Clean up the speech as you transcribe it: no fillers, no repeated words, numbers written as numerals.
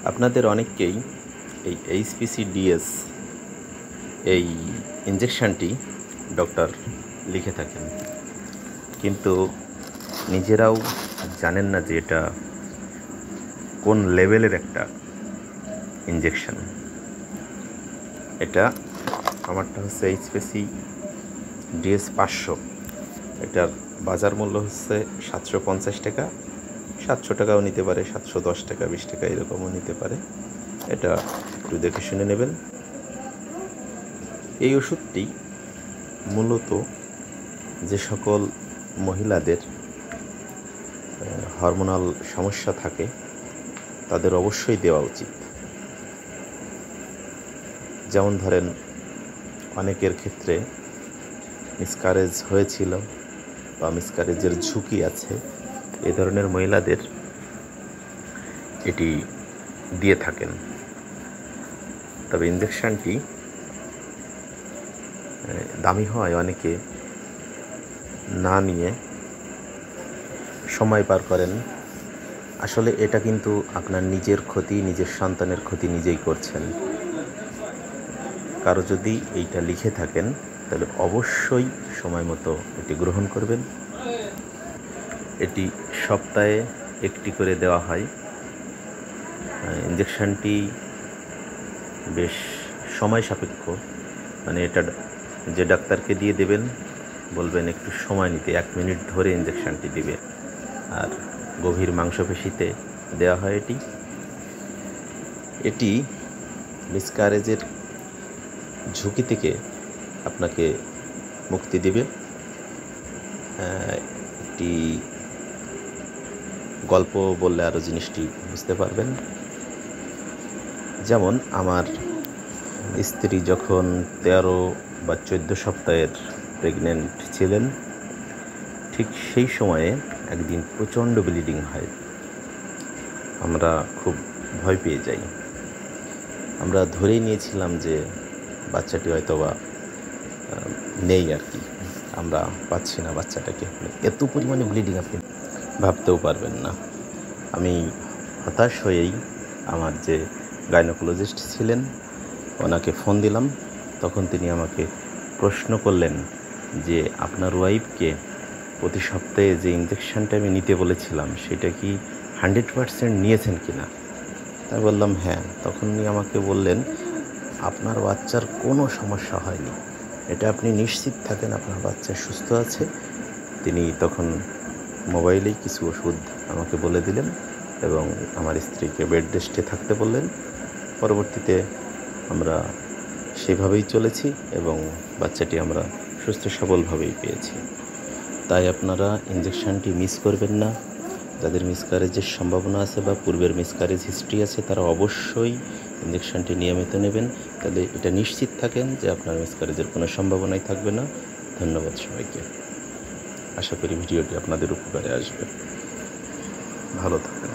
আপনাদের অনেককেই এই HPCDS এই ইঞ্জেকশনটি ডক্টর লিখে থাকেন, কিন্তু নিজেরাও জানেন না যে এটা কোন লেভেলের একটা ইঞ্জেকশন। এটা আমারটা হচ্ছে HPCDS 500। এটার বাজার মূল্য হচ্ছে 750 টাকা, 700 টাকাও নিতে পারে, 710 টাকা, 20 টাকা এরকমও নিতে পারে। এটা একটু দেখে শুনে নেবেন। এই ওষুধটি মূলত যে সকল মহিলাদের হরমোনাল সমস্যা থাকে তাদের অবশ্যই দেওয়া উচিত। যেমন ধরেন, অনেকের ক্ষেত্রে মিসক্যারেজ হয়েছিল বা মিসক্যারেজের ঝুঁকি আছে, এই ধরনের মহিলাদের এটি দিয়ে থাকেন। তবে ইঞ্জেকশনটি দামি হওয়ায় অনেকে না নিয়ে সময় পার করেন। আসলে এটা কিন্তু আপনার নিজের ক্ষতি, নিজের সন্তানের ক্ষতি নিজেই করছেন। কারো যদি এইটা লিখে থাকেন তাহলে অবশ্যই সময় মতো এটি গ্রহণ করবেন। এটি সপ্তাহে একটি করে দেওয়া হয়। ইঞ্জেকশনটি বেশ সময় সাপেক্ষ, মানে এটা যে ডাক্তারকে দিয়ে দেবেন বলবেন একটু সময় নিতে, 1 মিনিট ধরে ইঞ্জেকশনটি দিবে। আর গভীর মাংসপেশিতে দেওয়া হয় এটি মিসক্যারেজের ঝুঁকি থেকে আপনাকে মুক্তি দিবে। একটি গল্প বললে আরও জিনিসটি বুঝতে পারবেন। যেমন আমার স্ত্রী যখন 13 বা 14 সপ্তাহের প্রেগনেন্ট ছিলেন, ঠিক সেই সময়ে একদিন প্রচণ্ড ব্লিডিং হয়। আমরা খুব ভয় পেয়ে যাই। আমরা ধরেই নিয়েছিলাম যে বাচ্চাটি হয়তোবা নেই আর কি, আমরা পাচ্ছি না বাচ্চাটাকে। এত পরিমাণে ব্লিডিং আপনি ভাবতেও পারবেন না। আমি হতাশ হয়েই আমার যে গাইনোকোলজিস্ট ছিলেন ওনাকে ফোন দিলাম। তখন তিনি আমাকে প্রশ্ন করলেন যে আপনার ওয়াইফকে প্রতি সপ্তাহে যে ইঞ্জেকশনটা আমি নিতে বলেছিলাম সেটা কি 100% নিয়েছেন কি না। তাই বললাম হ্যাঁ। তখন উনি আমাকে বললেন, আপনার বাচ্চার কোনো সমস্যা হয়নি, এটা আপনি নিশ্চিত থাকেন আপনার বাচ্চা সুস্থ আছে। তিনি তখন মোবাইলেই কিছু ওষুধ আমাকে বলে দিলেন এবং আমার স্ত্রীকে বেড রেস্টে থাকতে বললেন। পরবর্তীতে আমরা সেভাবেই চলেছি এবং বাচ্চাটি আমরা সুস্থ সবলভাবেই পেয়েছি। তাই আপনারা ইঞ্জেকশনটি মিস করবেন না। যাদের মিসক্যারেজের সম্ভাবনা আছে বা পূর্বের মিসক্যারেজ হিস্ট্রি আছে তারা অবশ্যই ইঞ্জেকশনটি নিয়মিত নেবেন। তাহলে এটা নিশ্চিত থাকেন যে আপনার মিসক্যারেজের কোনো সম্ভাবনাই থাকবে না। ধন্যবাদ সবাইকে। আশা করি ভিডিওটি আপনাদের উপকারে আসবে। ভালো থাকবেন।